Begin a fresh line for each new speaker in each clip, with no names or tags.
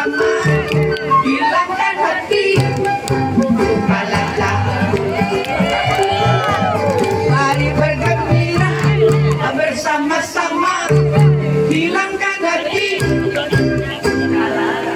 bersama-sama hilangkan hati malala. Mari bergembira bersama-sama hilangkan hati malala.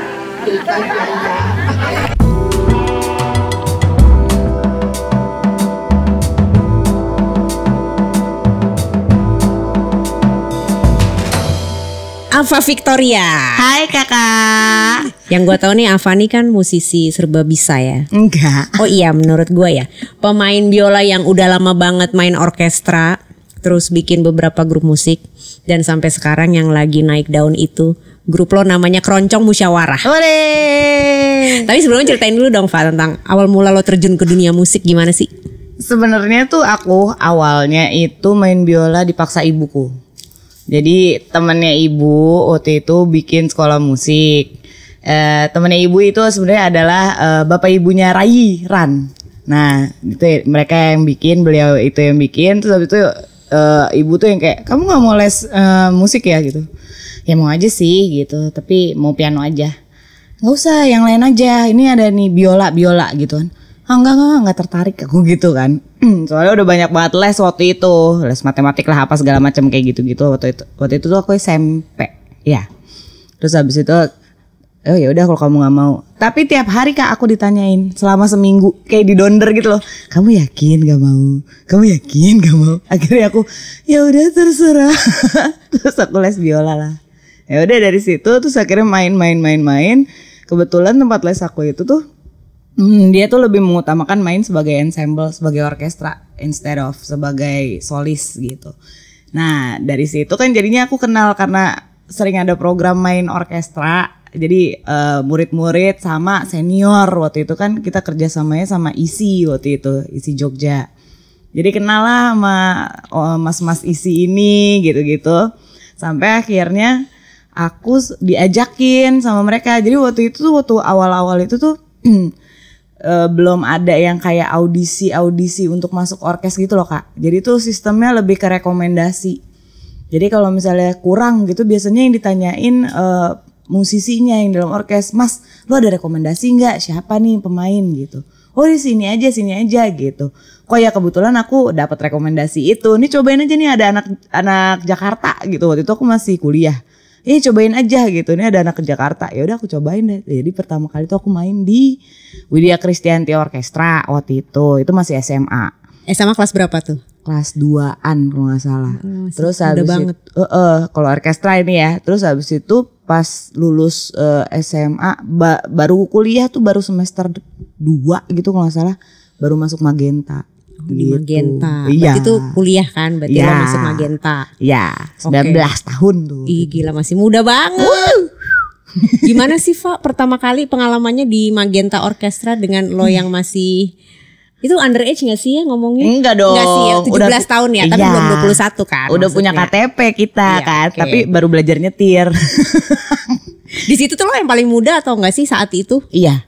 Ava Victoria.
Hai kakak.
Yang gue tahu nih Ava nih kan musisi serba bisa ya.
Enggak.
Oh iya menurut gue ya. Pemain biola yang udah lama banget main orkestra. Terus bikin beberapa grup musik. Dan sampai sekarang yang lagi naik daun itu grup lo namanya Keroncong Musyawarah.
Oleh.
Tapi sebelumnya ceritain dulu dong Fa tentang awal mula lo terjun ke dunia musik gimana sih?
Sebenarnya tuh aku awalnya itu main biola dipaksa ibuku. Jadi temannya ibu waktu itu bikin sekolah musik. Temannya ibu itu sebenarnya adalah bapak ibunya Ran. Nah itu mereka yang bikin, beliau itu yang bikin. Terus habis itu ibu tuh yang kayak kamu nggak mau les musik ya gitu. Ya mau aja sih gitu, tapi mau piano aja. Nggak usah, yang lain aja. Ini ada nih biola gitu kan. Enggak tertarik aku gitu kan. Soalnya udah banyak banget les waktu itu, les matematik lah apa segala macam kayak gitu waktu itu tuh aku SMP ya. Terus habis itu oh ya udah kalau kamu nggak mau, tapi tiap hari kak aku ditanyain selama seminggu kayak didonder gitu loh, kamu yakin nggak mau, akhirnya aku ya udah terserah. Terus aku les biola lah, ya udah dari situ terus akhirnya main. Kebetulan tempat les aku itu tuh dia tuh lebih mengutamakan main sebagai ensemble, sebagai orkestra instead of sebagai solis gitu. Nah dari situ kan jadinya aku kenal karena sering ada program main orkestra. Jadi murid-murid sama senior waktu itu kan kita kerjasamanya sama ISI waktu itu, ISI Jogja. Jadi kenal lah sama mas-mas ISI ini gitu-gitu. Sampai akhirnya aku diajakin sama mereka. Jadi waktu awal-awal itu tuh belum ada yang kayak audisi untuk masuk orkes gitu loh kak. Jadi tuh sistemnya lebih ke rekomendasi. Jadi kalau misalnya kurang gitu biasanya yang ditanyain musisinya yang dalam orkes, mas lu ada rekomendasi nggak siapa nih pemain gitu. Oh di sini aja gitu. Kok ya kebetulan aku dapat rekomendasi itu. Nih cobain aja nih ada anak Jakarta gitu. Waktu itu aku masih kuliah. Cobain aja gitu, ini ada anak ke Jakarta. Ya udah aku cobain deh. Jadi pertama kali tuh aku main di Widya Kristianti Orkestra waktu itu masih SMA.
SMA kelas berapa tuh?
Kelas 2-an kalau nggak salah. Terus habis itu kalau orkestra ini ya. Terus habis itu pas lulus SMA baru kuliah tuh baru semester 2 gitu kalau nggak salah, baru masuk Magenta.
Di Magenta.
Iya.
Berarti itu kuliah kan? Berarti lo masuk Magenta.
Iya, 19 tahun tuh.
Ih gila masih muda banget. Gimana sih Fa pertama kali pengalamannya di Magenta Orkestra dengan lo yang masih itu underage gak sih ya ngomongnya?
Enggak dong.
Enggak sih ya, 17 tahun ya, tapi belum 21 kan.
Udah maksudnya punya KTP kita kan, okay. Tapi baru belajar nyetir.
Di situ tuh lo yang paling muda atau enggak sih saat itu?
Iya.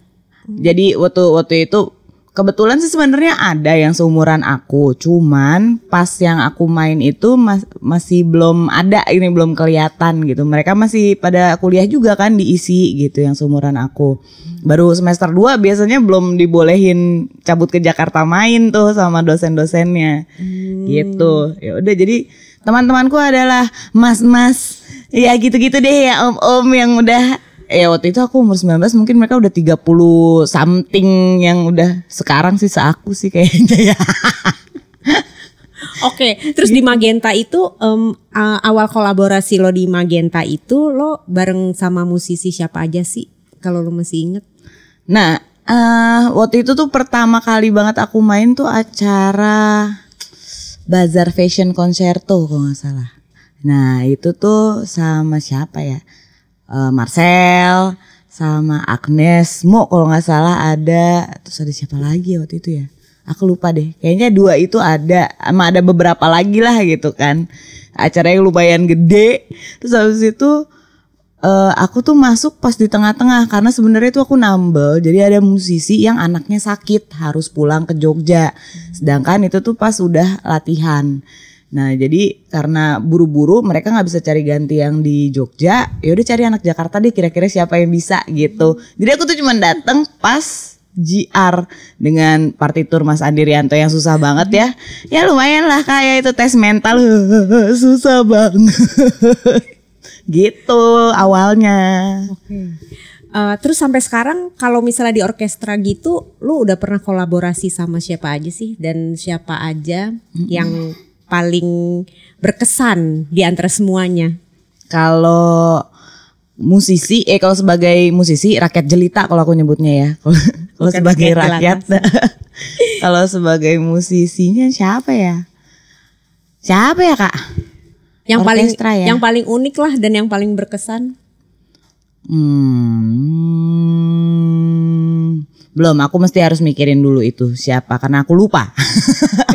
Jadi waktu itu kebetulan sih sebenarnya ada yang seumuran aku, cuman pas yang aku main itu masih belum ada, ini belum kelihatan gitu. Mereka masih pada kuliah juga kan diisi gitu yang seumuran aku. Baru semester 2 biasanya belum dibolehin cabut ke Jakarta main tuh sama dosen-dosennya. Gitu. Ya udah jadi teman-temanku adalah mas-mas ya gitu-gitu deh ya, om-om yang udah waktu itu aku umur 19 mungkin mereka udah 30 something yang udah sekarang sih seaku sih kayaknya ya.
Oke, terus di Magenta itu awal kolaborasi lo di Magenta itu lo bareng sama musisi siapa aja sih kalau lo masih inget?
Nah waktu itu tuh pertama kali banget aku main tuh acara Bazar Fashion Concerto kalau gak salah. Nah itu tuh sama siapa ya? Marcel sama Agnes Mo kalau nggak salah ada, terus ada siapa lagi waktu itu ya, aku lupa deh, kayaknya 2 itu ada, sama ada beberapa lagi lah gitu kan, acaranya lumayan gede. Terus habis itu aku tuh masuk pas di tengah-tengah karena sebenarnya tuh aku nambel, jadi ada musisi yang anaknya sakit harus pulang ke Jogja, sedangkan itu tuh pas udah latihan. Nah jadi karena buru-buru mereka nggak bisa cari ganti yang di Jogja, ya udah cari anak Jakarta deh kira-kira siapa yang bisa gitu. Jadi aku tuh cuma dateng pas GR dengan partitur Mas Andi Rianto yang susah banget ya. Ya lumayan lah kayak itu tes mental susah banget gitu awalnya.
Terus sampai sekarang kalau misalnya di orkestra gitu, lu udah pernah kolaborasi sama siapa aja sih? Dan siapa aja yang paling berkesan di antara semuanya?
Kalau musisi, kalau sebagai musisi rakyat jelita kalau aku nyebutnya ya. Kalau sebagai rakyat, kalau sebagai musisinya siapa ya? Siapa ya Kak?
Yang
Orkestra
paling
ya?
yang paling unik lah dan yang paling berkesan.
Belum, aku mesti harus mikirin dulu itu siapa karena aku lupa.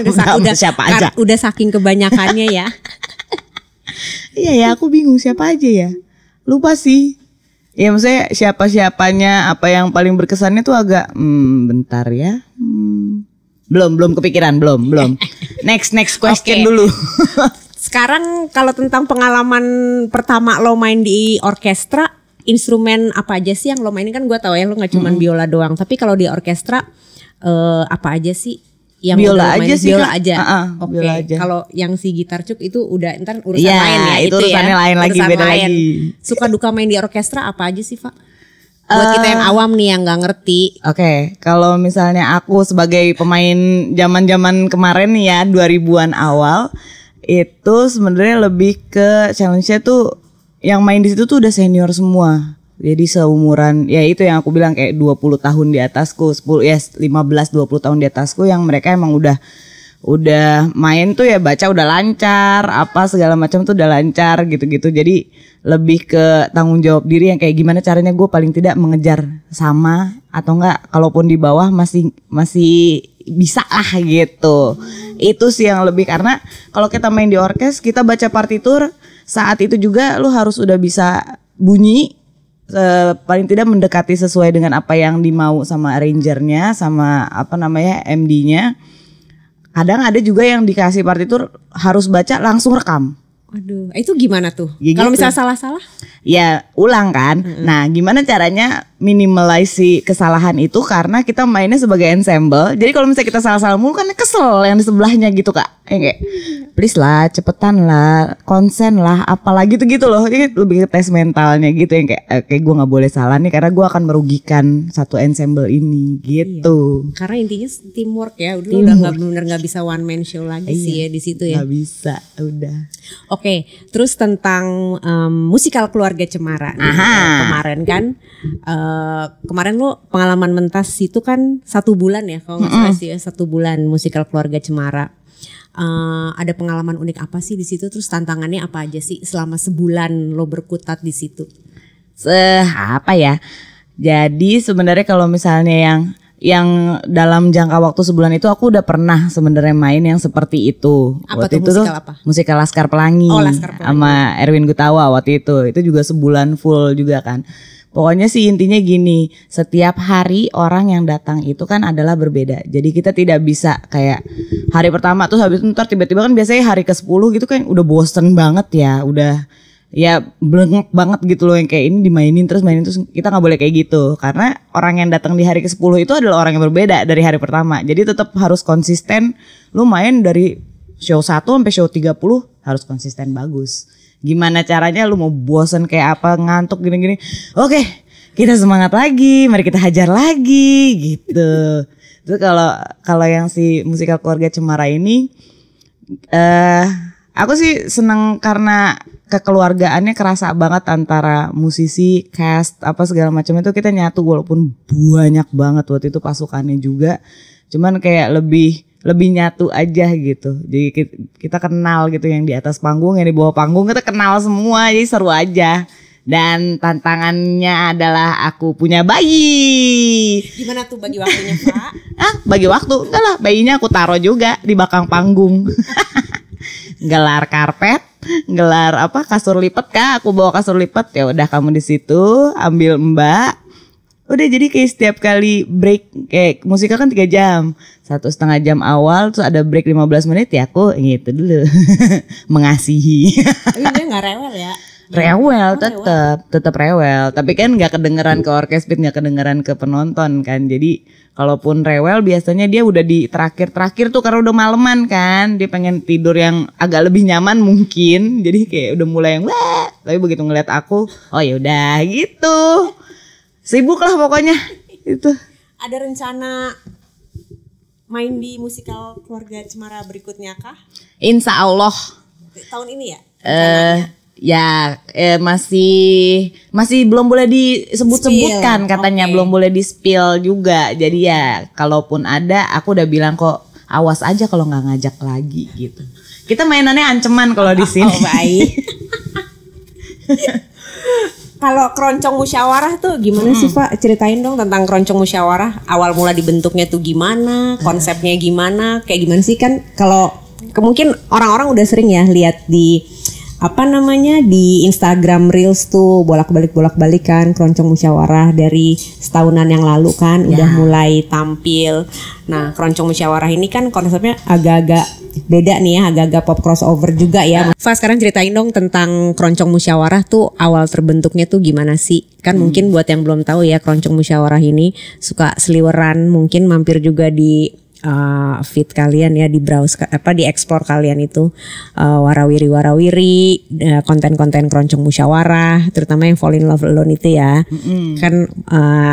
Udah
siapa aja.
Udah saking kebanyakannya ya.
Iya ya, aku bingung siapa aja ya. Lupa sih. Ya maksudnya siapa-siapanya, apa yang paling berkesannya tuh agak bentar ya. Belum kepikiran, belum. Next question dulu.
Sekarang kalau tentang pengalaman pertama lo main di orkestra, instrumen apa aja sih yang lo mainin? Kan gue tahu ya lo nggak cuma biola doang, tapi kalau di orkestra apa aja sih yang
biola
udah lo
aja
mainin?
sih,
Biola
Kak.
aja.
Oke. Biola aja.
Kalau yang si gitar cuk itu udah ntar urusan
Iya,
lain ya.
itu urusannya
ya.
lain lagi,
Urusan
beda lagi.
Suka duka main di orkestra apa aja sih, Pak? Buat kita yang awam nih yang nggak ngerti.
Oke, kalau misalnya aku sebagai pemain zaman-zaman kemarin nih ya 2000-an awal, itu sebenarnya lebih ke challenge-nya tuh yang main di situ tuh udah senior semua. Jadi seumuran, ya itu yang aku bilang kayak 20 tahun di atasku, 15 20 tahun di atasku yang mereka emang udah main tuh ya baca udah lancar, apa segala macam tuh udah lancar gitu-gitu. Jadi lebih ke tanggung jawab diri yang kayak gimana caranya gue paling tidak mengejar sama atau enggak kalaupun di bawah masih bisa lah gitu. Itu sih yang lebih karena kalau kita main di orkes kita baca partitur saat itu juga lu harus udah bisa bunyi paling tidak mendekati sesuai dengan apa yang dimau sama arrangernya sama apa namanya MD-nya. Kadang ada juga yang dikasih partitur harus baca langsung rekam.
Waduh, itu gimana tuh?
Ya
Kalau
gitu.
misalnya salah-salah?
Ya ulang kan. Nah gimana caranya minimize si kesalahan itu karena kita mainnya sebagai ensemble. Jadi kalau misalnya kita salah-salah mulu kan kesel yang di sebelahnya gitu Kak. Yang kayak please lah cepetan lah konsen lah apalagi tuh gitu loh. Jadi lebih ke tes mentalnya gitu yang kayak gue gak boleh salah nih karena gue akan merugikan satu ensemble ini gitu.
Iya. Karena intinya teamwork ya. Udah benar nggak bisa one man show lagi sih ya di situ ya.
Gak bisa udah.
Oke, terus tentang musikal Keluarga Cemara nih, kemarin kan, kemarin lo pengalaman mentas itu kan 1 bulan ya, kalau nggak salah sih ya 1 bulan musikal Keluarga Cemara. Ada pengalaman unik apa sih di situ? Terus tantangannya apa aja sih selama sebulan lo berkutat di situ?
Apa ya? Jadi sebenarnya kalau misalnya yang dalam jangka waktu sebulan itu aku udah pernah sebenarnya main yang seperti itu.
Apa
waktu
tuh,
itu
musikal apa?
Musikal Laskar Pelangi.
Oh, Laskar Pelangi.
Sama Erwin Gutawa waktu itu. Itu juga sebulan full juga kan. Pokoknya sih intinya gini, setiap hari orang yang datang itu kan adalah berbeda. Jadi kita tidak bisa kayak hari pertama tuh habis itu ntar tiba-tiba kan biasanya hari ke-10 gitu kan udah bosen banget ya, udah ya blengek banget gitu loh yang kayak ini dimainin terus mainin terus, kita gak boleh kayak gitu. Karena orang yang datang di hari ke-10 itu adalah orang yang berbeda dari hari pertama. Jadi tetap harus konsisten, lu main dari show 1 sampai show 30 harus konsisten bagus. Gimana caranya lu mau bosen kayak apa, ngantuk gini-gini. Oke, kita semangat lagi, mari kita hajar lagi gitu. Terus kalau yang si musikal Keluarga Cemara ini aku sih seneng karena kekeluargaannya kerasa banget antara musisi, cast, apa segala macam itu kita nyatu walaupun banyak banget waktu itu pasukannya juga. Cuman kayak lebih nyatu aja gitu. Jadi kita kenal gitu yang di atas panggung, yang di bawah panggung kita kenal semua, jadi seru aja. Dan tantangannya adalah aku punya bayi.
Gimana tuh bagi waktunya Pak?
Bagi waktu? Enggak lah, bayinya aku taruh juga di belakang panggung. Gelar karpet, gelar apa kasur lipat Kak, aku bawa kasur lipat, ya udah kamu di situ ambil Mbak. Udah jadi kayak setiap kali break, kayak musikal kan 3 jam, 1,5 jam awal terus ada break 15 menit ya aku gitu dulu. Mengasihi.
Tapi dia nggak rewel ya?
Rewel tetap rewel, tapi kan nggak kedengeran ke orkestra, nggak kedengeran ke penonton kan. Jadi kalaupun rewel biasanya dia udah di terakhir tuh karena udah maleman kan, dia pengen tidur yang agak lebih nyaman mungkin, jadi kayak udah mulai yang wah. Tapi begitu ngeliat aku, oh ya udah gitu, sibuk lah pokoknya itu.
Ada rencana main di musikal Keluarga Cemara berikutnya kah?
Insya Allah.
Tahun ini ya?
Masih belum boleh disebut-sebutkan katanya, belum boleh di-spill juga. Jadi ya kalaupun ada aku udah bilang kok awas aja kalau nggak ngajak lagi gitu. Kita mainannya ancaman kalau di sini.
Oh, baik. Kalau Keroncong Musyawarah tuh gimana sih Pak? Ceritain dong tentang Keroncong Musyawarah. Awal mula dibentuknya tuh gimana? Konsepnya gimana? Kayak gimana sih kan? Kalau mungkin orang-orang udah sering ya lihat di di Instagram Reels tuh bolak-balik kan Keroncong Musyawarah dari setahunan yang lalu kan udah mulai tampil. Nah, Keroncong Musyawarah ini kan konsepnya agak-agak beda nih ya, agak-agak pop crossover juga ya. Fa, sekarang ceritain dong tentang Keroncong Musyawarah tuh awal terbentuknya tuh gimana sih? Kan mungkin buat yang belum tahu ya, Keroncong Musyawarah ini suka seliweran, mungkin mampir juga di feed kalian ya, di browse di explore kalian itu warawiri konten-konten Keroncong Musyawarah, terutama yang Fall in Love Alone itu ya. Kan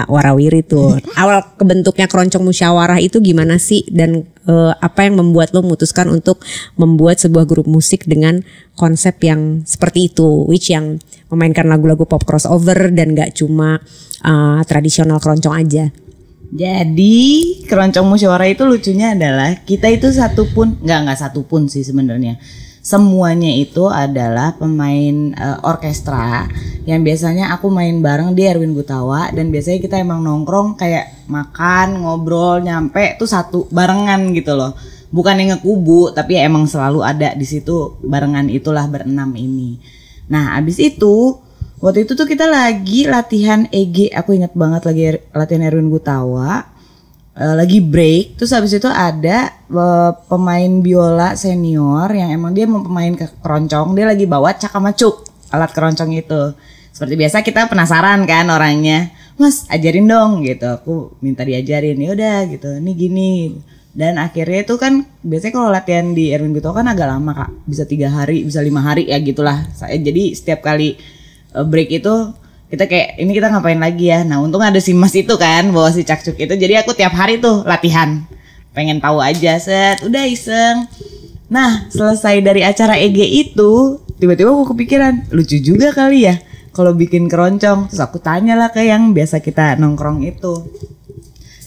warawiri tuh. Awal kebentuknya Keroncong Musyawarah itu gimana sih, dan apa yang membuat lo memutuskan untuk membuat sebuah grup musik dengan konsep yang seperti itu, which yang memainkan lagu-lagu pop crossover dan gak cuma tradisional keroncong aja.
Jadi Keroncong Musyawarah itu lucunya adalah kita itu nggak satu pun sih sebenarnya. Semuanya itu adalah pemain orkestra yang biasanya aku main bareng di Erwin Gutawa, dan biasanya kita emang nongkrong kayak makan, ngobrol, nyampe tuh satu barengan gitu loh. Bukan yang ngekubu, tapi ya emang selalu ada di situ barengan, itulah berenam ini. Nah, abis itu waktu itu tuh kita lagi latihan EG, aku ingat banget lagi latihan Erwin Gutawa, lagi break. Terus habis itu ada pemain biola senior yang emang dia mau pemain keroncong, dia lagi bawa cakamacuk, alat keroncong itu. Seperti biasa kita penasaran kan orangnya, Mas ajarin dong gitu, aku minta diajarin. Ya udah gitu, ini gini. Dan akhirnya itu kan biasanya kalau latihan di Erwin Gutawa kan agak lama Kak, bisa 3 hari, bisa 5 hari ya gitulah. Jadi setiap kali break itu kita kayak ini kita ngapain lagi ya. Nah untung ada si Mas itu kan bawa si cakcuk itu, jadi aku tiap hari tuh latihan, pengen tahu aja, udah iseng. Nah selesai dari acara EG itu tiba-tiba aku kepikiran lucu juga kali ya kalau bikin keroncong. Terus aku tanyalah ke yang biasa kita nongkrong itu,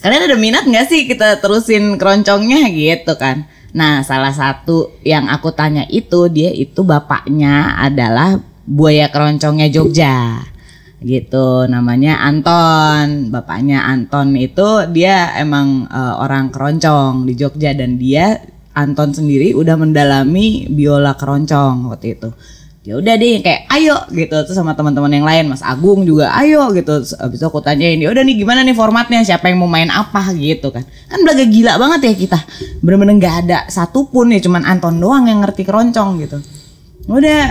kalian ada minat gak sih kita terusin keroncongnya gitu kan. Nah salah satu yang aku tanya itu, dia itu bapaknya adalah buaya keroncongnya Jogja gitu, namanya Anton. Bapaknya Anton itu dia emang orang keroncong di Jogja, dan dia Anton sendiri udah mendalami biola keroncong waktu itu. Ya udah deh kayak ayo gitu, terus sama teman-teman yang lain, Mas Agung juga ayo gitu. Terus abis itu aku tanyain, ya udah nih gimana nih formatnya, siapa yang mau main apa gitu kan. Kan belaga gila banget ya kita, bener-bener nggak ada satupun ya, cuman Anton doang yang ngerti keroncong gitu. Udah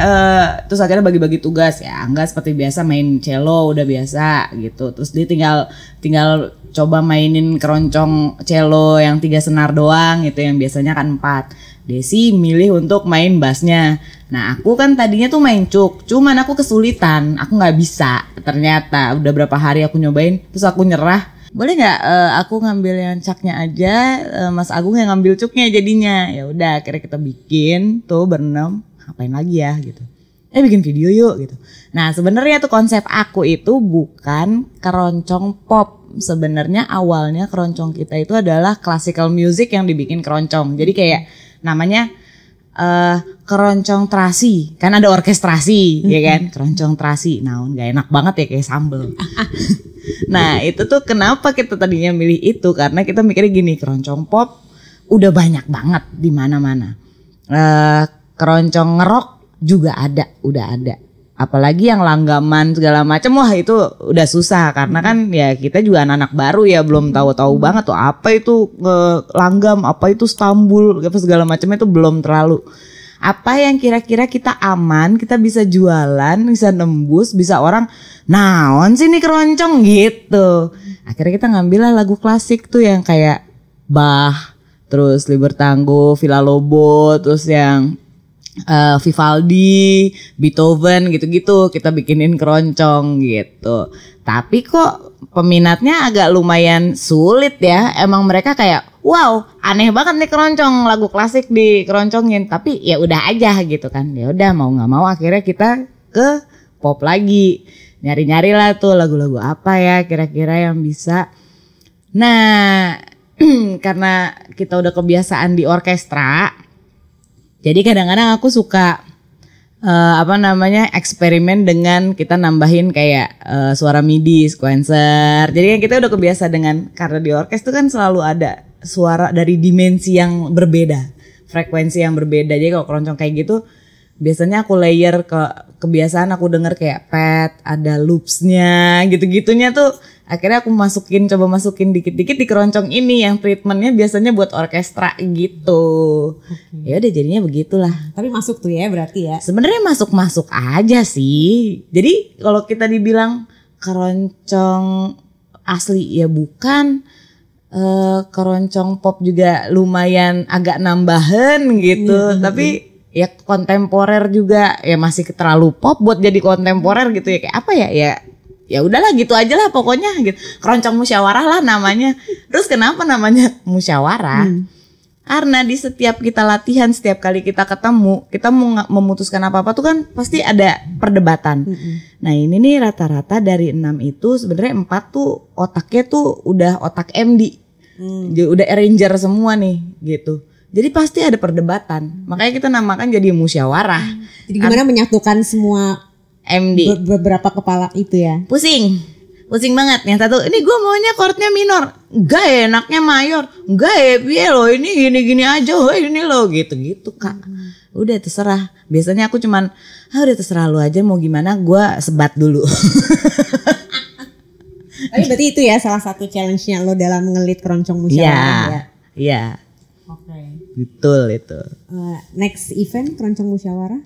terus akhirnya bagi-bagi tugas ya, enggak seperti biasa main cello udah biasa gitu. Terus dia tinggal coba mainin keroncong cello yang 3 senar doang gitu, yang biasanya kan 4. Desi milih untuk main bassnya. Nah aku kan tadinya tuh main cuk, cuman aku kesulitan, aku nggak bisa ternyata. Udah berapa hari aku nyobain, terus aku nyerah. Boleh nggak aku ngambil yang caknya aja, Mas Agung yang ngambil cuknya jadinya. Ya udah akhirnya kita bikin tuh berenam. Ngapain lagi ya gitu, bikin video yuk gitu. Nah sebenarnya tuh konsep aku itu bukan keroncong pop. Sebenarnya awalnya keroncong kita itu adalah classical music yang dibikin keroncong. Jadi kayak namanya keroncong terasi, kan ada orkestrasi ya kan, keroncong terasi. Nah nggak enak banget ya kayak sambel. Nah itu tuh kenapa kita tadinya milih itu, karena kita mikirnya gini, keroncong pop udah banyak banget di mana-mana. Keroncong ngerok juga ada, udah ada. apalagi yang langgaman segala macam, wah itu udah susah karena kan ya kita juga anak-anak baru ya, belum tahu-tahu banget tuh apa itu langgam, apa itu stambul, apa segala macam itu belum terlalu. Apa yang kira-kira kita aman, kita bisa jualan, bisa nembus, bisa orang naon sih nih keroncong gitu. Akhirnya kita ngambil lah lagu klasik tuh yang kayak Bach, terus Libertango, Villa Lobo, terus yang Vivaldi, Beethoven gitu-gitu kita bikinin keroncong gitu. Tapi kok peminatnya agak lumayan sulit ya. Emang mereka kayak wow, aneh banget nih keroncong, lagu klasik dikeroncongin. Tapi ya udah aja gitu kan. Ya udah mau nggak mau akhirnya kita ke pop lagi. Nyari-nyari lah tuh lagu-lagu apa ya kira-kira yang bisa. Nah, karena kita udah kebiasaan di orkestra, jadi kadang-kadang aku suka eksperimen dengan kita nambahin kayak suara MIDI, sequencer. Jadi kan kita udah kebiasa dengan, karena di orkes itu kan selalu ada suara dari dimensi yang berbeda, frekuensi yang berbeda. Jadi kalau keroncong kayak gitu, biasanya aku layer kebiasaan aku denger kayak pad, ada loopsnya, gitu-gitunya tuh. Akhirnya aku coba masukin dikit-dikit di keroncong ini yang treatmentnya biasanya buat orkestra gitu. Ya udah jadinya begitulah.
Tapi masuk tuh ya berarti ya.
Sebenarnya masuk aja sih. Jadi kalau kita dibilang keroncong asli ya bukan, keroncong pop juga lumayan agak nambahan gitu. Tapi ya kontemporer juga ya masih terlalu pop buat jadi kontemporer gitu ya. Kayak apa ya? Ya udahlah gitu aja lah pokoknya gitu. Keroncong musyawarah lah namanya. Terus kenapa namanya musyawarah? Karena di setiap kita latihan, setiap kali kita ketemu, kita mau memutuskan apa-apa tuh kan pasti ada perdebatan. Nah ini nih rata-rata dari 6 itu sebenarnya 4 tuh otaknya tuh udah otak MD. Udah arranger semua nih gitu. Jadi pasti ada perdebatan. Makanya kita namakan jadi musyawarah.
Jadi gimana menyatukan semua
MD
beberapa kepala itu ya?
Pusing banget. Yang satu ini gue maunya chordnya minor, enggak enaknya mayor, enggak piye lo ini gini aja, ini lo gitu kak. Udah terserah. Biasanya aku cuman udah terserah lo aja mau gimana, gue sebat dulu.
Tapi berarti itu ya salah satu challenge-nya lo dalam ngelit keroncong musyawarah ya?
Iya.
Oke.
Betul itu.
Next event keroncong musyawarah?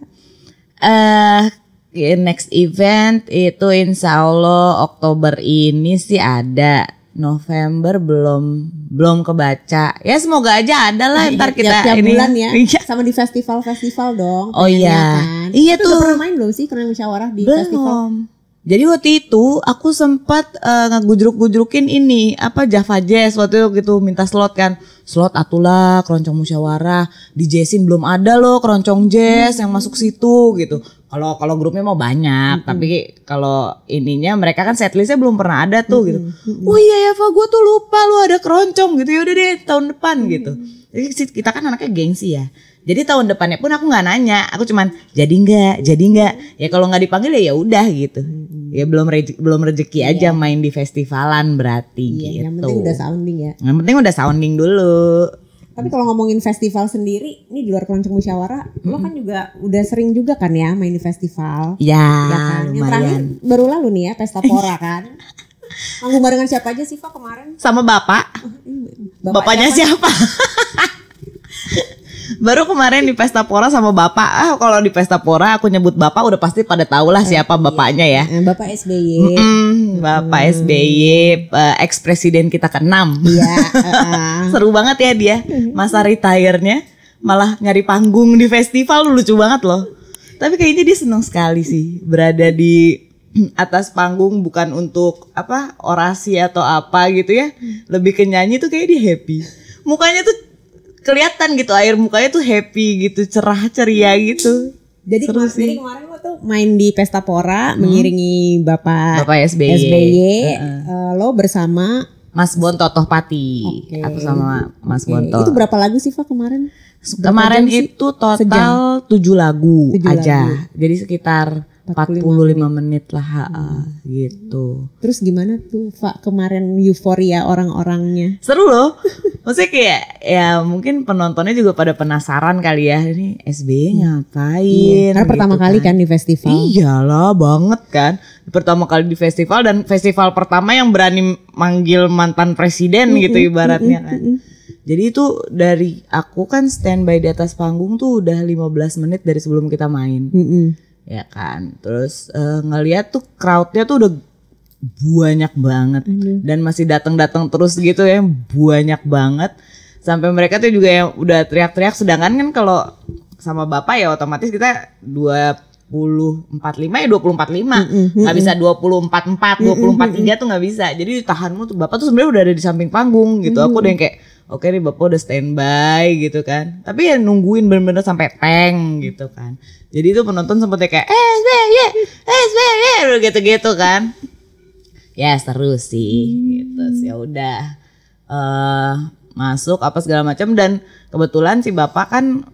Next event itu insya Allah Oktober ini sih ada. November belum kebaca. Ya semoga aja ada lah ntar kita
tiap
ini.
bulan ya. Sama di festival-festival dong.
Oh iya.
Kan?
Iya
itu
tuh.
udah pernah main belum sih keroncong musyawarah di festival?
Jadi waktu itu aku sempat ngegujruk-gujrukin ini Java Jazz waktu itu gitu, minta slot kan. Slot atulah keroncong musyawarah, di jazzin belum ada loh keroncong jazz yang masuk situ gitu. Kalau grupnya mau banyak, tapi kalau ininya mereka kan setlistnya belum pernah ada tuh gitu. Oh iya ya, gue tuh lupa lu ada keroncong gitu. Yaudah deh tahun depan gitu. Jadi kita kan anaknya gengsi ya. Jadi tahun depannya pun aku nggak nanya, aku cuman jadi nggak. Ya kalau nggak dipanggil ya udah gitu. Ya belum rezeki aja main di festivalan berarti gitu.
Yang penting udah sounding ya.
Yang penting udah sounding dulu.
Tapi kalau ngomongin festival sendiri, ini di luar keroncong musyawarah, lo kan juga udah sering juga kan ya main di festival.
Ya,
kan? Yang terakhir baru lalu nih ya Pesta Pora kan. Manggung barengan siapa aja sih Fa kemarin?
Sama bapak. Bapaknya siapa? Baru kemarin di Pesta Pora sama bapak. Kalau di Pesta Pora aku nyebut bapak udah pasti pada tahu lah siapa bapaknya ya.
Bapak SBY.
Bapak SBY, ex-presiden kita ke-6.
Iya.
Seru banget ya dia. Masa retire-nya malah nyari panggung di festival, lucu banget loh. Tapi kayaknya dia senang sekali sih berada di atas panggung, bukan untuk orasi atau apa gitu ya. Lebih ke nyanyi tuh kayak dia happy. Mukanya tuh kelihatan gitu, air mukanya tuh happy gitu, cerah ceria gitu.
Jadi kemarin lo tuh main di Pesta Pora mengiringi Bapak SBY. Lo bersama
Mas Bonto Tohpati. Aku sama Mas Bonto.
Itu berapa lagu sih Fa kemarin?
Kemarin itu total 7 lagu aja. Jadi sekitar 45 menit lah gitu.
Terus gimana tuh Pak kemarin euforia orang-orangnya?
Seru loh. Maksudnya kayak ya mungkin penontonnya juga pada penasaran kali ya, ini SBY ngapain.
Karena pertama
gitu
kali kan di festival.
Iyalah banget kan. Pertama kali di festival dan festival pertama yang berani manggil mantan presiden gitu ibaratnya kan. Jadi itu dari aku kan standby di atas panggung tuh udah 15 menit dari sebelum kita main. Ya kan. Terus ngeliat tuh crowdnya tuh udah banyak banget dan masih datang-datang terus gitu ya, banyak banget. Sampai mereka tuh juga yang udah teriak-teriak, sedangkan kan kalau sama bapak ya otomatis kita 20.45 ya 20.45. Nggak bisa 20.44, 20.43 tuh nggak bisa. Jadi tahanmu tuh, bapak tuh sebenarnya udah ada di samping panggung gitu. Aku udah yang kayak oke nih bapak udah standby gitu kan. Tapi ya nungguin bener-bener sampai tank gitu kan. Jadi itu penonton sempetnya kayak SBY gitu-gitu kan. Ya seru sih gitu. Ya udah masuk apa segala macam, dan kebetulan si bapak kan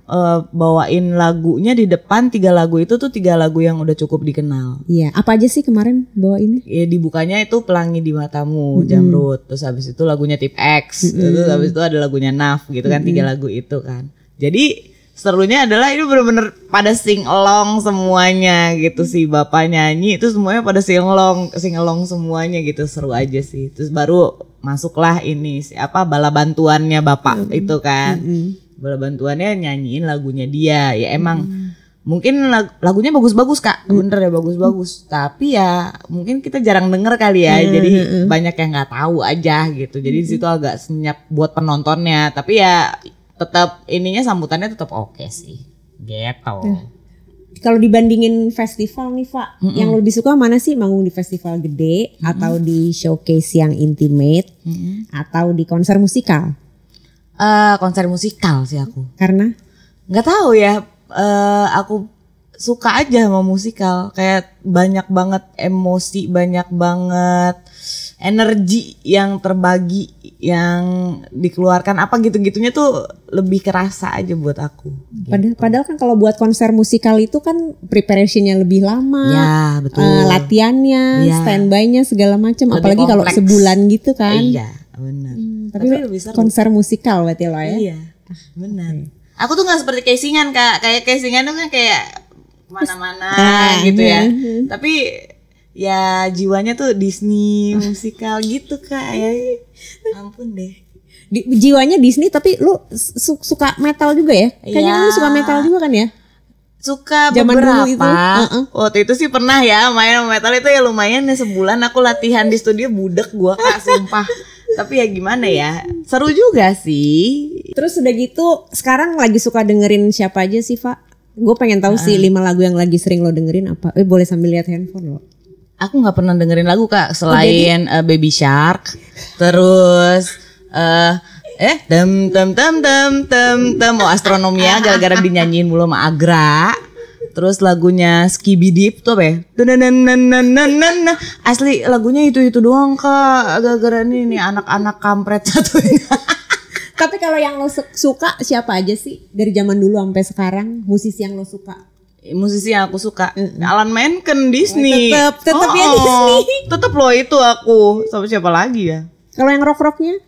bawain lagunya di depan 3 lagu itu tuh 3 lagu yang udah cukup dikenal.
Iya, apa aja sih kemarin bawa ini?
Ya dibukanya itu Pelangi di Matamu, Jamrud, terus habis itu lagunya Tip X, terus habis itu ada lagunya Naf gitu kan, 3 lagu itu kan. Jadi serunya adalah ini bener-bener pada sing along semuanya gitu, si bapak nyanyi itu semuanya pada sing along semuanya gitu, seru aja sih. Terus baru masuklah ini siapa bala bantuannya bapak itu kan, bala bantuannya nyanyiin lagunya dia ya emang. Mungkin lagunya bagus-bagus Kak, bener ya bagus-bagus. Tapi ya mungkin kita jarang denger kali ya, jadi banyak yang nggak tahu aja gitu. Jadi di situ agak senyap buat penontonnya. Tapi ya tetap ininya sambutannya tetap oke sih, gitu.
Kalau dibandingin festival nih Pak, yang lebih suka mana sih, manggung di festival gede atau di showcase yang intimate atau di konser musikal?
Konser musikal sih aku.
Karena?
Nggak tahu ya, aku suka aja sama musikal. Kayak banyak banget emosi, banyak banget energi yang terbagi, yang dikeluarkan apa gitu-gitunya tuh lebih kerasa aja buat aku.
Padahal kan kalau buat konser musikal itu kan preparationnya lebih lama,
ya, betul.
Latihannya, standby-nya segala macam. Apalagi kalau sebulan gitu kan.
Iya, benar.
Tapi lebih seru. Konser musikal berarti lo ya.
Iya, benar. Aku tuh nggak seperti casingan Kak, kayak casingan tuh kan kayak mana-mana gitu ya. Tapi ya jiwanya tuh Disney musikal gitu Kak ya. Ampun deh.
Jiwanya Disney tapi lu suka metal juga ya? Kayaknya lu suka metal juga kan ya?
Suka
zaman
beberapa.
Dulu itu.
Waktu itu sih pernah ya main metal itu ya lumayan ya, sebulan aku latihan di studio budek gua Kak, sumpah. Tapi ya gimana ya, seru juga sih.
Terus udah gitu sekarang lagi suka dengerin siapa aja sih Pak? Gue pengen tahu sih 5 lagu yang lagi sering lo dengerin apa. Boleh sambil lihat handphone lo.
Aku nggak pernah dengerin lagu Kak selain Baby Shark, terus tem Astronomia gara-gara dinyanyiin mulu sama Agra. Terus lagunya Skibidi tuh apa ya? Asli lagunya itu doang Kak, gara-gara nih anak-anak kampret satu ini.
Tapi kalau yang lo suka siapa aja sih dari zaman dulu sampai sekarang, musisi yang lo suka?
Musisi yang aku suka Alan Menken, Disney.
Tetep ya Disney.
Tetep loh itu aku. Sama siapa lagi ya?
Kalau yang rock-rocknya?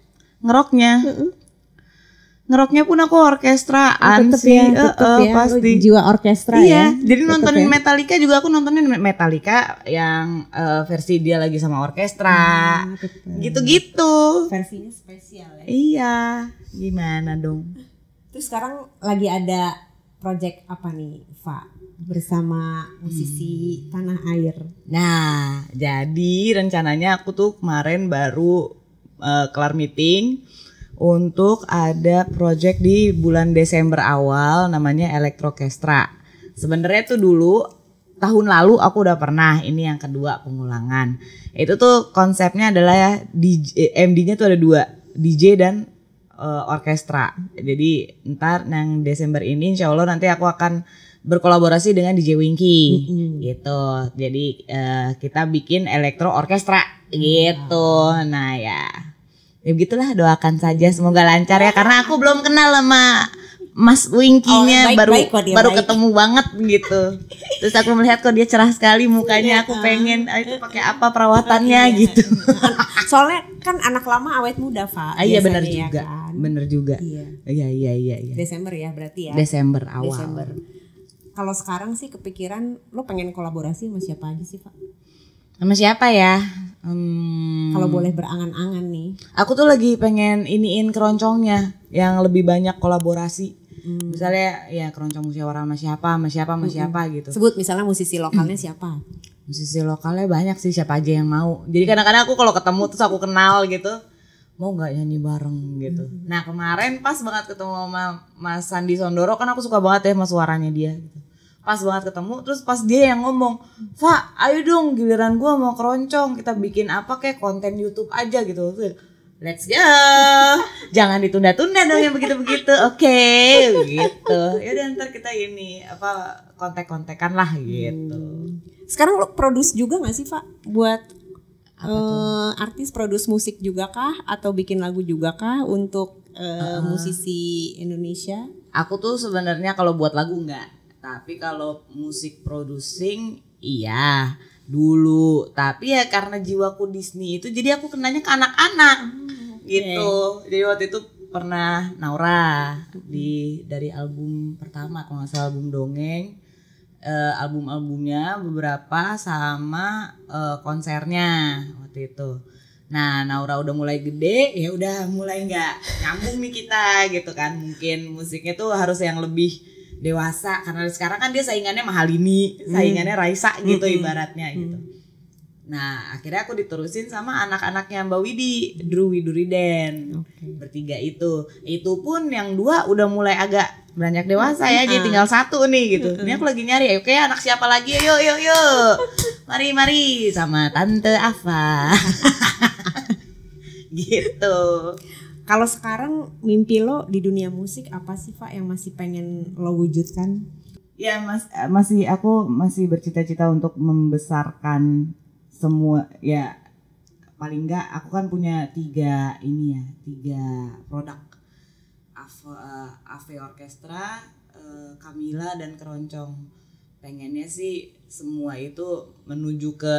Ngeroknya pun aku orkestraan sih.
Tetep ya.
Pasti.
Jiwa orkestra
iya,
ya.
jadi nontonin Metallica juga, aku nontonin Metallica yang versi dia lagi sama orkestra. Gitu-gitu.
Versinya spesial ya.
Iya, gimana dong?
Terus sekarang lagi ada project apa nih, Fa? Bersama musisi tanah air.
Nah, jadi rencananya aku tuh kemarin baru kelar meeting untuk ada project di bulan Desember awal namanya Elektrokestra. Sebenarnya tuh dulu tahun lalu aku udah pernah, ini yang kedua pengulangan. Itu tuh konsepnya adalah ya MD-nya tuh ada 2, DJ dan orkestra. Jadi ntar yang Desember ini insya Allah nanti aku akan berkolaborasi dengan DJ Winky gitu. Jadi kita bikin elektro orkestra gitu. Nah ya begitulah, doakan saja semoga lancar ya, karena aku belum kenal sama Mas Winky-nya
baik,
baru
baik kok dia,
baru
baik.
ketemu banget gitu. Terus aku melihat kok dia cerah sekali mukanya, aku pengen itu pakai apa perawatannya gitu.
Soalnya kan anak lama awet muda, Pak.
Iya benar
biasanya,
juga.
kan?
Benar juga.
Iya.
Iya.
Desember ya berarti ya.
Desember awal.
Desember. Kalau sekarang sih kepikiran lo pengen kolaborasi sama siapa aja sih, Pak?
Sama siapa ya?
Kalau boleh berangan-angan nih.
Aku tuh lagi pengen iniin keroncongnya yang lebih banyak kolaborasi. Misalnya ya keroncong musyawarah sama siapa gitu.
Sebut misalnya musisi lokalnya siapa?
Musisi lokalnya banyak sih, siapa aja yang mau. Jadi kadang-kadang aku kalau ketemu terus aku kenal gitu, mau nggak nyanyi bareng gitu. Nah kemarin pas banget ketemu sama Mas Sandi Sondoro, kan aku suka banget ya sama suaranya dia gitu. Pas banget ketemu, terus pas dia yang ngomong, "Fa, ayo dong giliran gua mau keroncong, kita bikin apa kayak konten YouTube aja gitu." Let's go. Jangan ditunda-tunda dong yang begitu-begitu. Oke, gitu. Ya udah ntar kita ini apa kontek-kontekan lah gitu.
Sekarang lo produce juga gak sih, Pak? Buat artis produce musik juga kah? Atau bikin lagu juga kah untuk musisi Indonesia?
Aku tuh sebenarnya kalau buat lagu enggak, tapi kalau musik producing iya dulu. Tapi ya karena jiwaku Disney itu, jadi aku kenanya ke anak-anak gitu. Jadi waktu itu pernah Naura dari album pertama kalau nggak salah, album dongeng, album-albumnya beberapa sama konsernya waktu itu. Nah Naura udah mulai gede, ya udah mulai nggak nyambung nih kita gitu kan. Mungkin musiknya tuh harus yang lebih dewasa karena sekarang kan dia saingannya Mahalini, saingannya Raisa gitu ibaratnya gitu. Nah akhirnya aku diterusin sama anak-anaknya Mbak Widi, Drew Widuriden, bertiga itu pun yang dua udah mulai agak beranjak dewasa ya, jadi tinggal satu nih gitu. Ini aku lagi nyari, oke anak siapa lagi, yuk, mari sama Tante Afa, gitu.
Kalau sekarang mimpi lo di dunia musik apa sih, Pak, yang masih pengen lo wujudkan?
Ya aku masih bercita-cita untuk membesarkan semua ya, paling enggak aku kan punya tiga produk, Ave Orkestra, Camila dan Keroncong. Pengennya sih semua itu menuju ke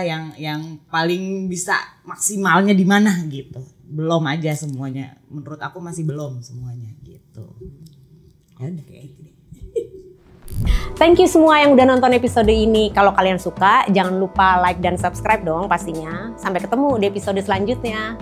yang paling bisa maksimalnya di mana gitu. Belum aja semuanya, menurut aku masih belum semuanya gitu. Ya udah kayak gitu deh.
Thank you semua yang udah nonton episode ini. Kalau kalian suka, jangan lupa like dan subscribe dong pastinya. Sampai ketemu di episode selanjutnya.